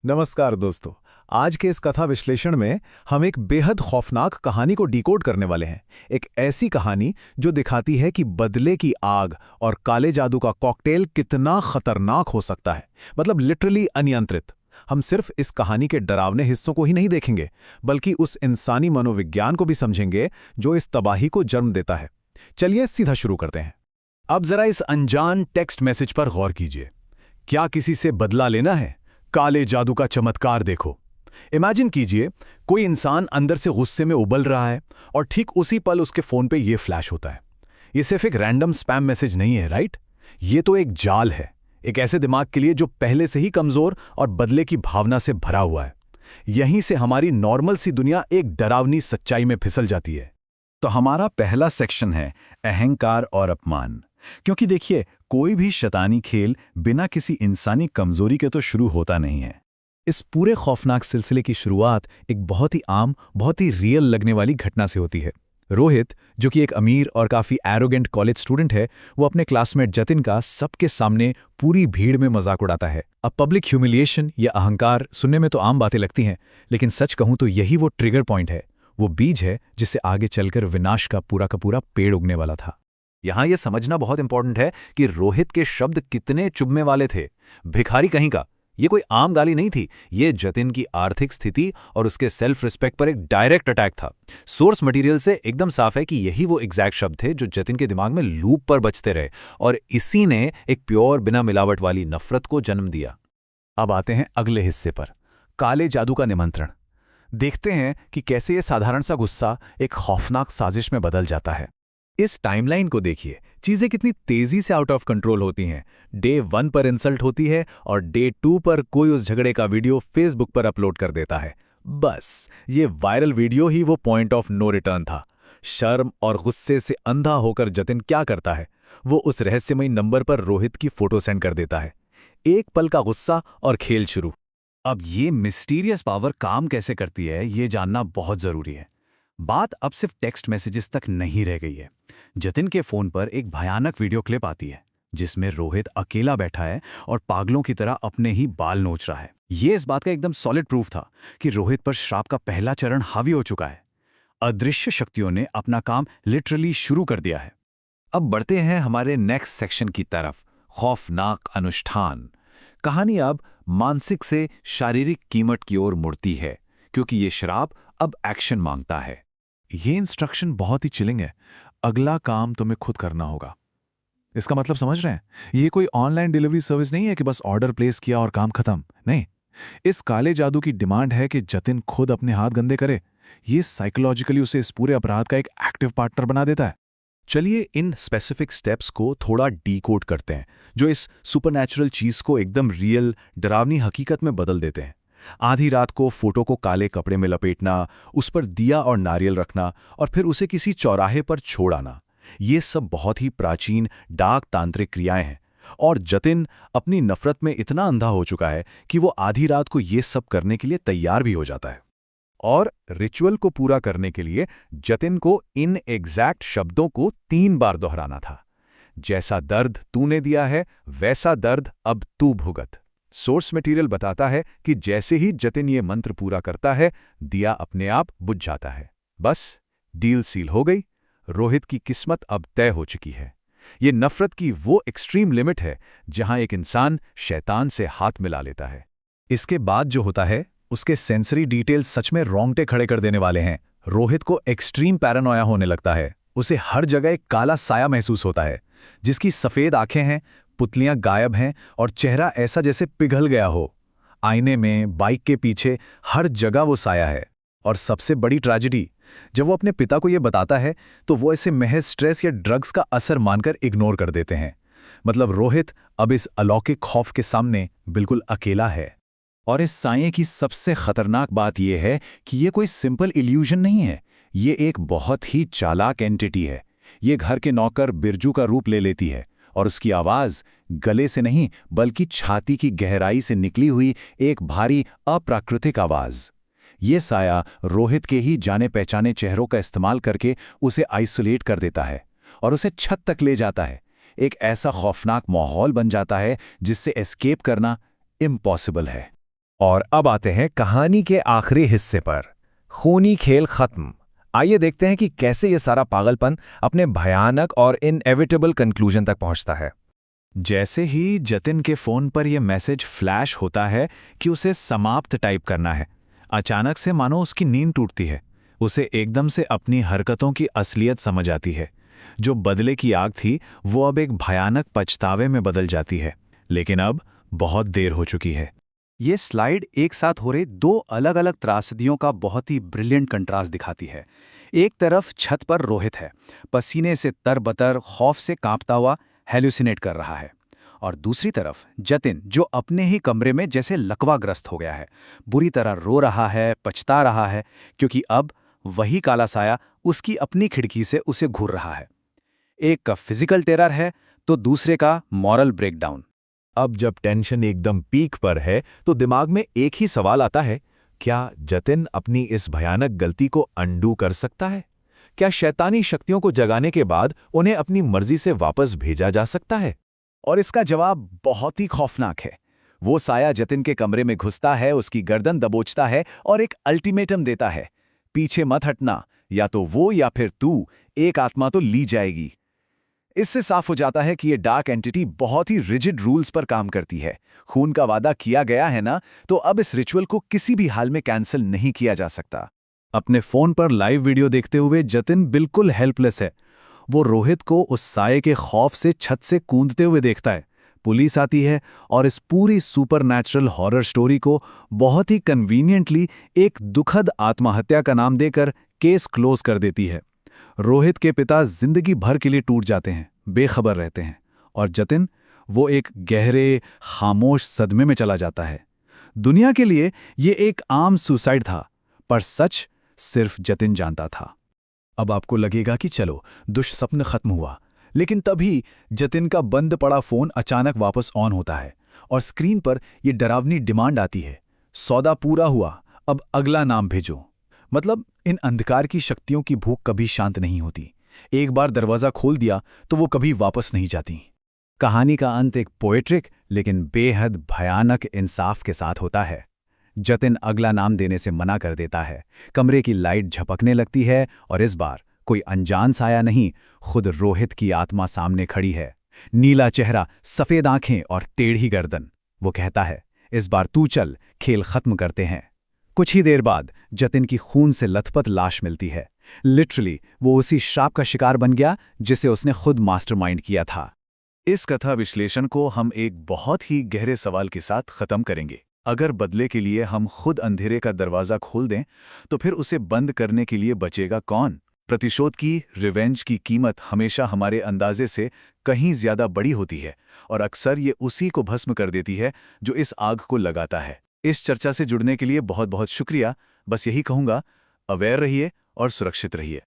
नमस्कार दोस्तों। आज के इस कथा विश्लेषण में हम एक बेहद खौफनाक कहानी को डिकोड करने वाले हैं। एक ऐसी कहानी जो दिखाती है कि बदले की आग और काले जादू का कॉकटेल कितना खतरनाक हो सकता है, मतलब लिटरली अनियंत्रित। हम सिर्फ इस कहानी के डरावने हिस्सों को ही नहीं देखेंगे, बल्कि उस इंसानी मनोविज्ञान को भी समझेंगे जो इस तबाही को जन्म देता है। चलिए सीधा शुरू करते हैं। अब जरा इस अनजान टेक्स्ट मैसेज पर गौर कीजिए। क्या किसी से बदला लेना है? काले जादू का चमत्कार देखो। इमेजिन कीजिए, कोई इंसान अंदर से गुस्से में उबल रहा है और ठीक उसी पल उसके फोन पे ये फ्लैश होता है। ये सिर्फ एक रैंडम स्पैम मैसेज नहीं है, राइट? ये तो एक जाल है, एक ऐसे दिमाग के लिए जो पहले से ही कमजोर और बदले की भावना से भरा हुआ है। यहीं से हमारी नॉर्मल सी दुनिया एक डरावनी सच्चाई में फिसल जाती है। तो हमारा पहला सेक्शन है अहंकार और अपमान। क्योंकि देखिए, कोई भी शैतानी खेल बिना किसी इंसानी कमजोरी के तो शुरू होता नहीं है। इस पूरे खौफनाक सिलसिले की शुरुआत एक बहुत ही आम, बहुत ही रियल लगने वाली घटना से होती है। रोहित, जो कि एक अमीर और काफ़ी एरोगेंट कॉलेज स्टूडेंट है, वो अपने क्लासमेट जतिन का सबके सामने पूरी भीड़ में मजाक उड़ाता है। अब पब्लिक ह्यूमिलिएशन या अहंकार सुनने में तो आम बातें लगती हैं, लेकिन सच कहूं तो यही वो ट्रिगर पॉइंट है, वो बीज है जिससे आगे चलकर विनाश का पूरा पेड़ उगने वाला था। यहां यह समझना बहुत इंपॉर्टेंट है कि रोहित के शब्द कितने चुभने वाले थे। भिखारी कहीं का, ये कोई आम गाली नहीं थी। ये जतिन की आर्थिक स्थिति और उसके सेल्फ रिस्पेक्ट पर एक डायरेक्ट अटैक था। सोर्स मटेरियल से एकदम साफ है कि यही वो एग्जैक्ट शब्द थे जो जतिन के दिमाग में लूप पर बजते रहे, और इसी ने एक प्योर बिना मिलावट वाली नफरत को जन्म दिया। अब आते हैं अगले हिस्से पर, काले जादू का निमंत्रण। देखते हैं कि कैसे ये साधारण सा गुस्सा एक खौफनाक साजिश में बदल जाता है। इस टाइमलाइन को देखिए, चीजें कितनी तेजी से आउट ऑफ कंट्रोल होती हैं। डे 1 पर इंसल्ट होती है और डे 2 पर कोई उस झगड़े का वीडियो फेसबुक पर अपलोड कर देता है। बस ये वायरल वीडियो ही वो पॉइंट ऑफ नो रिटर्न था। शर्म और गुस्से से अंधा होकर जतिन क्या करता है, वो उस रहस्यमयी नंबर पर रोहित की फोटो सेंड कर देता है। एक पल का गुस्सा और खेल शुरू। अब ये मिस्टीरियस पावर काम कैसे करती है, ये जानना बहुत जरूरी है। बात अब सिर्फ टेक्स्ट मैसेजेस तक नहीं रह गई है। जतिन के फोन पर एक भयानक वीडियो क्लिप आती है जिसमें रोहित अकेला बैठा है और पागलों की तरह अपने ही बाल नोच रहा है। ये इस बात का एकदम सॉलिड प्रूफ था कि रोहित पर श्राप का पहला चरण हावी हो चुका है। अदृश्य शक्तियों ने अपना काम लिटरली शुरू कर दिया है। अब बढ़ते हैं हमारे नेक्स्ट सेक्शन की तरफ, खौफनाक अनुष्ठान। कहानी अब मानसिक से शारीरिक कीमत की ओर मुड़ती है, क्योंकि ये श्राप अब एक्शन मांगता है। ये इंस्ट्रक्शन बहुत ही चिलिंग है। अगला काम तुम्हें खुद करना होगा। इसका मतलब समझ रहे हैं? ये कोई ऑनलाइन डिलीवरी सर्विस नहीं है कि बस ऑर्डर प्लेस किया और काम खत्म। नहीं, इस काले जादू की डिमांड है कि जतिन खुद अपने हाथ गंदे करे। ये साइकोलॉजिकली उसे इस पूरे अपराध का एक एक्टिव पार्टनर बना देता है। चलिए इन स्पेसिफिक स्टेप्स को थोड़ा डीकोड करते हैं, जो इस सुपरनैचुरल चीज को एकदम रियल, डरावनी हकीकत में बदल देते हैं। आधी रात को फोटो को काले कपड़े में लपेटना, उस पर दिया और नारियल रखना और फिर उसे किसी चौराहे पर छोड़ आना, ये सब बहुत ही प्राचीन डाक तांत्रिक क्रियाएं हैं। और जतिन अपनी नफरत में इतना अंधा हो चुका है कि वो आधी रात को ये सब करने के लिए तैयार भी हो जाता है। और रिचुअल को पूरा करने के लिए जतिन को इन एग्जैक्ट शब्दों को 3 बार दोहराना था। जैसा दर्द तूने दिया है, वैसा दर्द अब तू भुगत। सोर्स मटेरियल बताता है कि जैसे ही जतिन ये मंत्र पूरा करता है, दिया अपने आप बुझ जाता है। बस डील सील हो गई। रोहित की किस्मत अब तय हो चुकी है। ये नफरत की वो एक्सट्रीम लिमिट है जहां एक इंसान शैतान से हाथ मिला लेता है। इसके बाद जो होता है, उसके सेंसरी डिटेल्स सच में रोंगटे खड़े कर देने वाले हैं। रोहित को एक्सट्रीम पैरानोया होने लगता है। उसे हर जगह एक काला साया महसूस होता है, जिसकी सफ़ेद आंखें हैं, पुतलियां गायब हैं और चेहरा ऐसा जैसे पिघल गया हो। आईने में, बाइक के पीछे, हर जगह वो साया है। और सबसे बड़ी ट्रेजेडी, जब वो अपने पिता को ये बताता है तो वो इसे महज स्ट्रेस या ड्रग्स का असर मानकर इग्नोर कर देते हैं। मतलब रोहित अब इस अलौकिक खौफ के सामने बिल्कुल अकेला है। और इस साये की सबसे खतरनाक बात यह है कि ये कोई सिंपल इल्यूजन नहीं है। ये एक बहुत ही चालाक एंटिटी है। ये घर के नौकर बिरजू का रूप ले लेती है और उसकी आवाज गले से नहीं बल्कि छाती की गहराई से निकली हुई एक भारी अप्राकृतिक आवाज। ये साया रोहित के ही जाने पहचाने चेहरों का इस्तेमाल करके उसे आइसोलेट कर देता है और उसे छत तक ले जाता है। एक ऐसा खौफनाक माहौल बन जाता है जिससे एस्केप करना इम्पॉसिबल है। और अब आते हैं कहानी के आखिरी हिस्से पर। खूनी खेल खत्म। आइए देखते हैं कि कैसे ये सारा पागलपन अपने भयानक और इनएविटेबल कंक्लूजन तक पहुंचता है। जैसे ही जतिन के फोन पर यह मैसेज फ्लैश होता है कि उसे समाप्त टाइप करना है, अचानक से मानो उसकी नींद टूटती है। उसे एकदम से अपनी हरकतों की असलियत समझ आती है। जो बदले की आग थी वो अब एक भयानक पछतावे में बदल जाती है। लेकिन अब बहुत देर हो चुकी है। ये स्लाइड एक साथ हो रहे दो अलग अलग त्रासदियों का बहुत ही ब्रिलियंट कंट्रास्ट दिखाती है। एक तरफ छत पर रोहित है, पसीने से तरबतर, खौफ से कांपता हुआ हेल्यूसिनेट कर रहा है, और दूसरी तरफ जतिन, जो अपने ही कमरे में जैसे लकवाग्रस्त हो गया है, बुरी तरह रो रहा है, पछता रहा है, क्योंकि अब वही काला साया उसकी अपनी खिड़की से उसे घूर रहा है। एक का फिजिकल टेरर है तो दूसरे का मॉरल ब्रेकडाउन। अब जब टेंशन एकदम पीक पर है तो दिमाग में एक ही सवाल आता है, क्या जतिन अपनी इस भयानक गलती को अंडू कर सकता है? क्या शैतानी शक्तियों को जगाने के बाद उन्हें अपनी मर्जी से वापस भेजा जा सकता है? और इसका जवाब बहुत ही खौफनाक है। वो साया जतिन के कमरे में घुसता है, उसकी गर्दन दबोचता है और एक अल्टीमेटम देता है, पीछे मत हटना, या तो वो या फिर तू, एक आत्मा तो ली जाएगी। इससे साफ हो जाता है कि ये डार्क एंटिटी बहुत ही रिजिड रूल्स पर काम करती है। खून का वादा किया गया है ना, तो अब इस रिचुअल को किसी भी हाल में कैंसिल नहीं किया जा सकता। अपने फोन पर लाइव वीडियो देखते हुए जतिन बिल्कुल हेल्पलेस है। वो रोहित को उस साये के खौफ से छत से कूदते हुए देखता है। पुलिस आती है और इस पूरी सुपरनैचुरल हॉरर स्टोरी को बहुत ही कन्वीनियंटली एक दुखद आत्महत्या का नाम देकर केस क्लोज कर देती है। रोहित के पिता जिंदगी भर के लिए टूट जाते हैं, बेखबर रहते हैं, और जतिन, वो एक गहरे, खामोश सदमे में चला जाता है। दुनिया के लिए ये एक आम सुसाइड था, पर सच सिर्फ जतिन जानता था। अब आपको लगेगा कि चलो, दुष्स्वप्न खत्म हुआ, लेकिन तभी जतिन का बंद पड़ा फोन अचानक वापस ऑन होता है और स्क्रीन पर यह डरावनी डिमांड आती है, सौदा पूरा हुआ, अब अगला नाम भेजो। मतलब इन अंधकार की शक्तियों की भूख कभी शांत नहीं होती। एक बार दरवाजा खोल दिया तो वो कभी वापस नहीं जाती। कहानी का अंत एक पोएट्रिक लेकिन बेहद भयानक इंसाफ के साथ होता है। जतिन अगला नाम देने से मना कर देता है। कमरे की लाइट झपकने लगती है और इस बार कोई अनजान साया नहीं, खुद रोहित की आत्मा सामने खड़ी है। नीला चेहरा, सफेद आंखें और टेढ़ी गर्दन। वो कहता है, इस बार तू चल, खेल खत्म करते हैं। कुछ ही देर बाद जतिन की खून से लथपथ लाश मिलती है। लिटरली वो उसी श्राप का शिकार बन गया जिसे उसने खुद मास्टरमाइंड किया था। इस कथा विश्लेषण को हम एक बहुत ही गहरे सवाल के साथ खत्म करेंगे। अगर बदले के लिए हम खुद अंधेरे का दरवाजा खोल दें, तो फिर उसे बंद करने के लिए बचेगा कौन? प्रतिशोध की, रिवेंज की कीमत हमेशा हमारे अंदाजे से कहीं ज्यादा बड़ी होती है, और अक्सर ये उसी को भस्म कर देती है जो इस आग को लगाता है। इस चर्चा से जुड़ने के लिए बहुत बहुत शुक्रिया। बस यही कहूँगा, अवेयर रहिए और सुरक्षित रहिए।